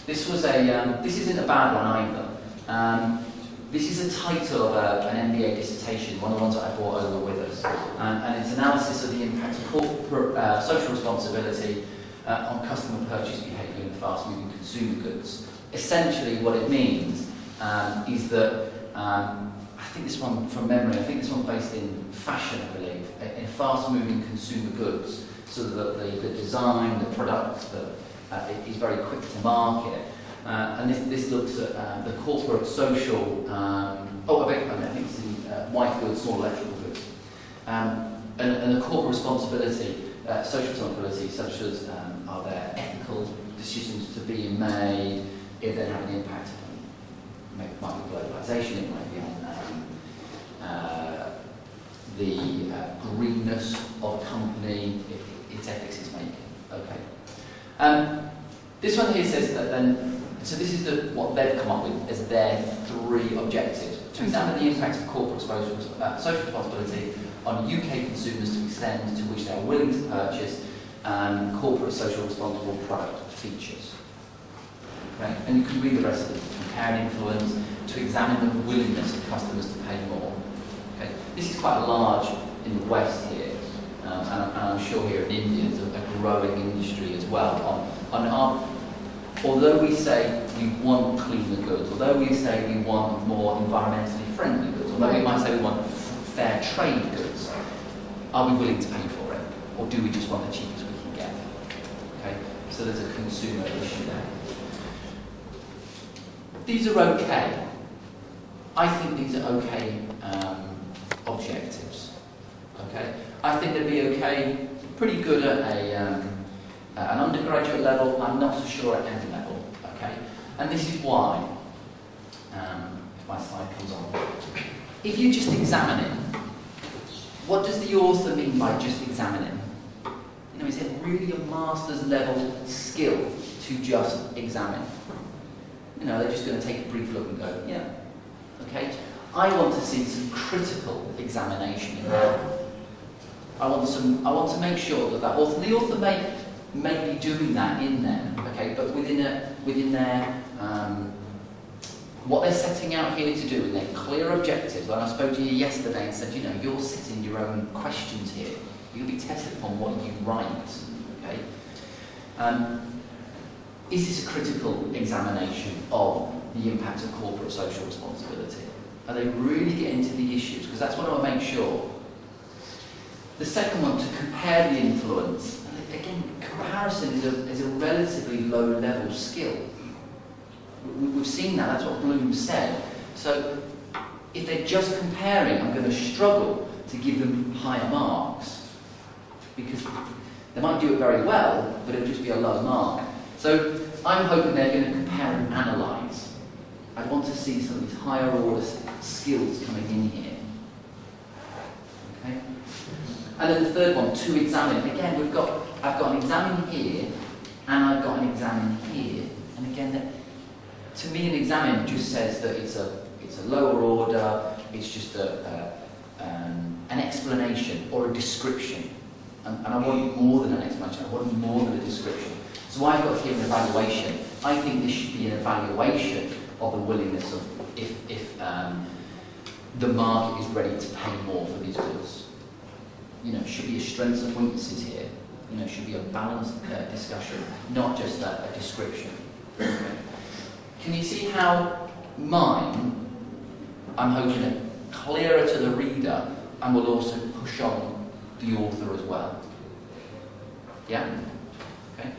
This was a. This isn't a bad one either. This is a title of an MBA dissertation, one of the ones that I brought over with us, and it's analysis of the impact of corporate social responsibility on customer purchase behaviour in fast-moving consumer goods. Essentially, what it means is that I think this one, from memory, I think this one's based in fashion, I believe, in fast-moving consumer goods, so that the design, the product, is very quick to market. And this looks at the corporate social, I think it's in white goods, small electrical goods, and the corporate responsibility, social responsibility, such as are there ethical decisions to be made, if they have an impact on, it might be globalisation, it might be on the greenness of a company, its ethics is making. Okay. This one here says that then. So this is what they've come up with as their 3 objectives. To examine the impact of corporate social responsibility on UK consumers to extend to which they are willing to purchase corporate social responsible product features. Okay? And you can read the rest of it. Compare influence, to examine the willingness of customers to pay more. Okay? This is quite large in the West here, and I'm sure here in India there's a growing industry as well on our. Although we say we want cleaner goods, although we say we want more environmentally friendly goods, although we might say we want fair trade goods, are we willing to pay for it? Or do we just want the cheapest we can get? Okay, so there's a consumer issue there. These are okay. I think these are okay objectives. Okay, I think they'd be okay, pretty good at an undergraduate level. I'm not so sure at any level, okay? And this is why, if my slide comes on, if you just examine it, what does the author mean by just examining? You know, is it really a master's level skill to just examine? You know, they're just going to take a brief look and go, yeah, okay? I want to see some critical examination in there. I want to make sure that the author may be doing that in there, okay, but within their what they're setting out here to do, and their clear objectives. When I spoke to you yesterday and said, you know, you're setting your own questions here. You'll be tested upon what you write, okay. Is this a critical examination of the impact of corporate social responsibility? Are they really getting into the issues? Because that's what I want to make sure. The second one, to compare the influence. Again, comparison is a relatively low-level skill. We've seen that, that's what Bloom said. So, if they're just comparing, I'm going to struggle to give them higher marks. Because they might do it very well, but it'll just be a low mark. So, I'm hoping they're going to compare and analyse. I want to see some of these higher order skills coming in here. Okay? And then the third one, to examine. Again, I've got an examine here, and I've got an examine here. And again, to me, an examine just says that it's a lower order. It's just an explanation or a description. And I want more than an explanation. I want more than a description. So I've got here an evaluation. I think this should be an evaluation of the willingness of if the market is ready to pay more for these goods. You know, should be a strengths and weaknesses here. You know, should be a balanced discussion, not just a description. Okay. Can you see how mine, I'm hoping, are clearer to the reader and will also push on the author as well? Yeah? Okay.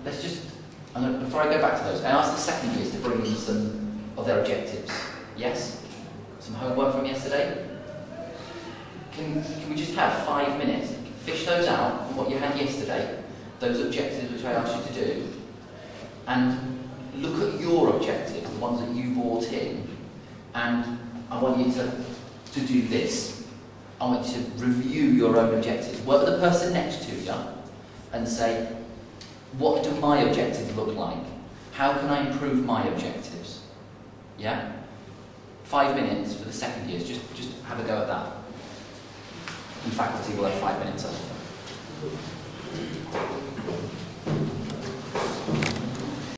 Let's just, before I go back to those, I asked the second years to bring in some of their objectives. Yes? Some homework from yesterday? Can we just have 5 minutes? Fish those out from what you had yesterday, those objectives which I asked you to do, and look at your objectives, the ones that you brought in, and I want you to do this. I want you to review your own objectives. Work with the person next to you and say, what do my objectives look like? How can I improve my objectives? Yeah? 5 minutes for the second years, just have a go at that. And faculty will have 5 minutes.